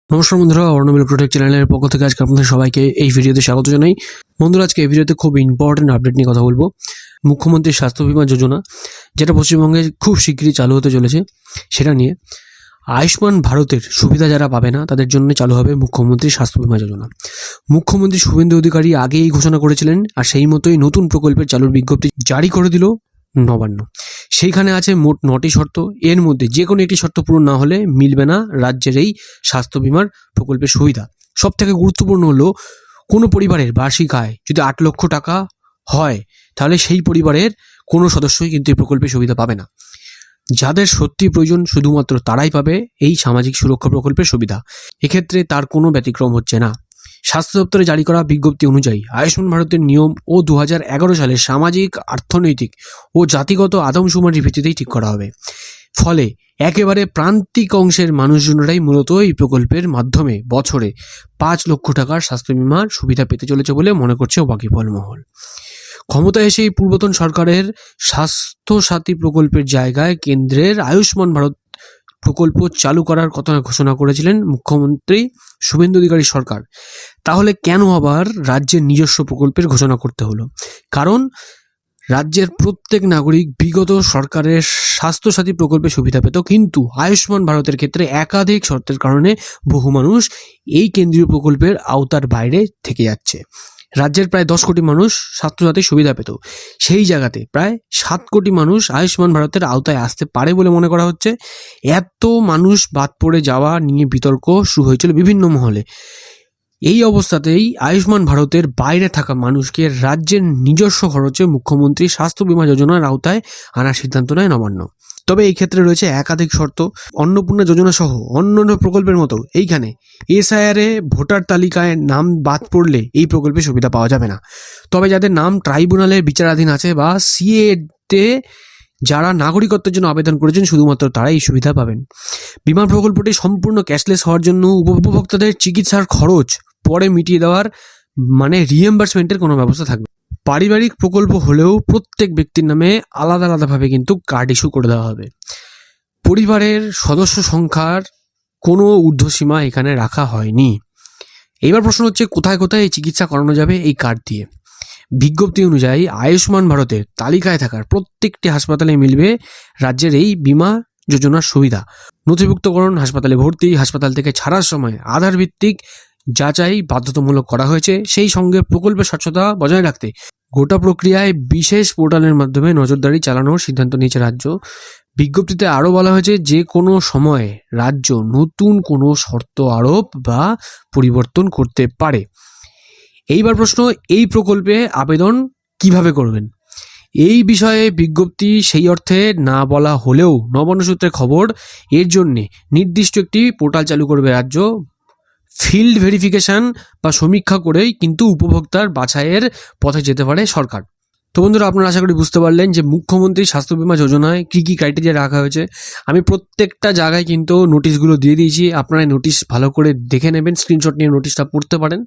নমস্কার বন্ধুরা, অর্ণবিল প্রোটেক্ট চ্যানেলের পক্ষ থেকে আজকে আপনাদের সবাইকে এই ভিডিওতে স্বাগত জানাই। বন্ধুরা, আজকে এই ভিডিওতে খুব ইম্পর্টেন্ট আপডেট নিয়ে কথা বলবো। মুখ্যমন্ত্রীর স্বাস্থ্য বীমা যোজনা, যেটা পশ্চিমবঙ্গে খুব শীঘ্রই চালু হতে চলেছে, সেটা নিয়ে আয়ুষ্মান ভারতের সুবিধা যারা পাবে না তাদের জন্য চালু হবে মুখ্যমন্ত্রীর স্বাস্থ্য বীমা যোজনা। মুখ্যমন্ত্রী শুভেন্দু অধিকারী আগেই ঘোষণা করেছিলেন, আর সেই মতোই নতুন প্রকল্পের চালুর বিজ্ঞপ্তি জারি করে দিল নবান্ন। সেইখানে আছে মোট 9টি শর্ত। এর মধ্যে যে কোনো একটি শর্ত পূরণ না হলে মিলবে না রাজ্যের এই স্বাস্থ্য বীমার প্রকল্পের সুবিধা। সব থেকে গুরুত্বপূর্ণ হলো, কোনো পরিবারের বার্ষিক আয় যদি 8 লক্ষ টাকা হয়, তাহলে সেই পরিবারের কোনো সদস্যই কিন্তু এই প্রকল্পের সুবিধা পাবে না। যাদের সত্যি প্রয়োজন শুধুমাত্র তারাই পাবে এই সামাজিক সুরক্ষা প্রকল্পের সুবিধা। এক্ষেত্রে তার কোনো ব্যতিক্রম হচ্ছে না। স্বাস্থ্য দপ্তরে জারি করা বিজ্ঞপ্তি অনুযায়ী আয়ুষ্মান ভারতের নিয়ম ও 2011 সালে সামাজিক, অর্থনৈতিক ও জাতিগত আদমশুমারির ভিত্তিতেই ঠিক করা হবে। ফলে একেবারে প্রান্তিক অংশের মানুষজনেরাই মূলত এই প্রকল্পের মাধ্যমে বছরে 5 লক্ষ টাকার স্বাস্থ্য বীমার সুবিধা পেতে চলেছে বলে মনে করছে ওয়াকিবহাল মহল। ক্ষমতায় এসেই পূর্বতন সরকারের স্বাস্থ্য সাথী প্রকল্পের জায়গায় কেন্দ্রের আয়ুষ্মান ভারত প্রকল্প চালু করার কথা ঘোষণা করেছিলেন মুখ্যমন্ত্রী শুভেন্দু অধিকারী সরকার। তাহলে কেন আবার রাজ্যের নিজস্ব প্রকল্পের ঘোষণা করতে হলো? কারণ রাজ্যের প্রত্যেক নাগরিক বিগত সরকারের স্বাস্থ্যসাথী প্রকল্পে সুবিধা পেত, কিন্তু আয়ুষ্মান ভারতের ক্ষেত্রে একাধিক শর্তের কারণে বহু মানুষ এই কেন্দ্রীয় প্রকল্পের আওতার বাইরে থেকে যাচ্ছে। রাজ্যের প্রায় 10 কোটি মানুষ স্বাস্থ্যসাথী সুবিধা পেত, সেই জায়গাতে প্রায় 7 কোটি মানুষ আয়ুষ্মান ভারতের আওতায় আসতে পারে বলে মনে করা হচ্ছে। এত মানুষ বাদ পড়ে যাওয়া নিয়ে বিতর্ক শুরু হয়েছিল বিভিন্ন মহলে। এই অবস্থাতেই আয়ুষ্মান ভারতের বাইরে থাকা মানুষকে রাজ্যের নিজস্ব খরচে মুখ্যমন্ত্রী স্বাস্থ্য বীমা যোজনার আওতায় আনার সিদ্ধান্ত নেয় নবান্ন। তবে এই ক্ষেত্রে রয়েছে একাধিক শর্ত। অন্নপূর্ণা যোজনা সহ অন্যান্য প্রকল্পের মতো এইখানে এসআইআর এ ভোটার তালিকায় নাম বাদ পড়লে এই প্রকল্পের সুবিধা পাওয়া যাবে না। তবে যাদের নাম ট্রাইব্যুনালের বিচারাধীন আছে বা সিএতে যারা নাগরিকত্বের জন্য আবেদন করেছেন, শুধুমাত্র তারাই এই সুবিধা পাবেন। বিমা প্রকল্পটি সম্পূর্ণ ক্যাশলেস হওয়ার জন্য উপভোক্তাদের চিকিৎসার খরচ পরে মিটিয়ে দেওয়ার রিএম্বার্সমেন্টের কোনো ব্যবস্থা থাকবে। পারিবারিক প্রকল্প হলেও প্রত্যেক ব্যক্তির নামে আলাদা আলাদাভাবে কিন্তু কার্ড ইস্যু করে দেওয়া হবে। পরিবারের সদস্য সংখ্যার কোনো ঊর্ধ্বসীমা এখানে রাখা হয়নি। এইবার প্রশ্ন হচ্ছে, কোথায় কোথায় এই চিকিৎসা করানো যাবে এই কার্ড দিয়ে? বিজ্ঞপ্তি অনুযায়ী আয়ুষ্মান ভারতের তালিকায় থাকার প্রত্যেকটি হাসপাতালে মিলবে রাজ্যের এই বিমা যোজনার সুবিধা। নথিভুক্তকরণ, হাসপাতালে ভর্তি, হাসপাতাল থেকে ছাড়ার সময় আধার ভিত্তিক যাচাই বাধ্যতামূলক করা হয়েছে। সেই সঙ্গে প্রকল্পের স্বচ্ছতা বজায় রাখতে গোটা প্রক্রিয়ায় বিশেষ পোর্টালের মাধ্যমে নজরদারি চালানোর সিদ্ধান্ত নিয়েছে রাজ্য। বিজ্ঞপ্তিতে আরও বলা হয়েছে, যে কোনো সময়ে রাজ্য নতুন কোনো শর্ত আরোপ বা পরিবর্তন করতে পারে। এইবার প্রশ্ন, এই প্রকল্পে আবেদন কিভাবে করবেন? এই বিষয়ে বিজ্ঞপ্তি সেই অর্থে না বলা হলেও নবান্ন সূত্রে খবর, এর জন্যে নির্দিষ্ট একটি পোর্টাল চালু করবে রাজ্য। ফিল্ড ভেরিফিকেশন বা সমীক্ষা করেই কিন্তু উপভোক্তার বাছাইয়ের পথে যেতে পারে সরকার। তো বন্ধুরা, আপনারা আশা করি বুঝতে পারলেন যে মুখ্যমন্ত্রী স্বাস্থ্য বীমা যোজনায় কী কী ক্রাইটেরিয়া রাখা হয়েছে। আমি প্রত্যেকটা জায়গায় কিন্তু নোটিশগুলো দিয়ে দিয়েছি, আপনারা নোটিশ ভালো করে দেখে নেবেন, স্ক্রিনশট নিয়ে নোটিশটা পড়তে পারেন।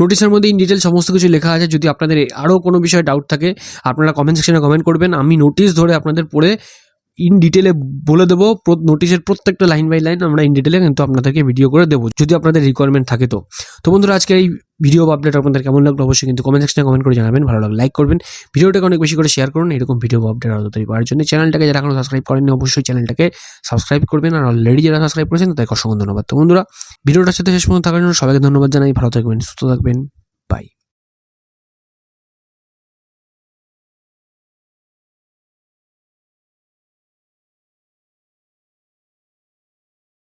নোটিশের মধ্যে ইন ডিটেল সমস্ত কিছু লেখা আছে। যদি আপনাদের আরও কোনো বিষয়ে ডাউট থাকে, আপনারা কমেন্ট সেকশনে কমেন্ট করবেন, আমি নোটিশ ধরে আপনাদের পড়ে ইন ডিটেলে বলে দেবো। নোটিশের প্রত্যেকটা লাইন বাই লাইন আমরা ইন ডিটেলে কিন্তু আপনাদেরকে ভিডিও করে দেবো, যদি আপনাদের রিকোয়ারমেন্ট থাকে। তো বন্ধুরা, আজকে এই ভিডিও আপডেট আপনাদের কেমন লাগলো অবশ্যই কিন্তু কমেন্ট সেকশনে কমেন্ট করে জানাবেন। ভালো লাগলে লাইক করবেন, ভিডিওটাকে অনেক বেশি করে শেয়ার করুন। এরকম ভিডিও আপডেট আরও তৈরি করার জন্য চ্যানেলটাকে যারা এখনো সাবস্ক্রাইব করেননি অবশ্যই চ্যানেলটাকে সাবস্ক্রাইব করবেন, আর অলরেডি যারা সাবস্ক্রাইব করেছেন তাদেরকে অসংখ্য ধন্যবাদ। তো বন্ধুরা, ভিডিওটার সাথে শেষ পর্যন্ত থাকার জন্য সবাইকে ধন্যবাদ জানাই। ভালো থাকবেন, সুস্থ থাকবেন, বাই।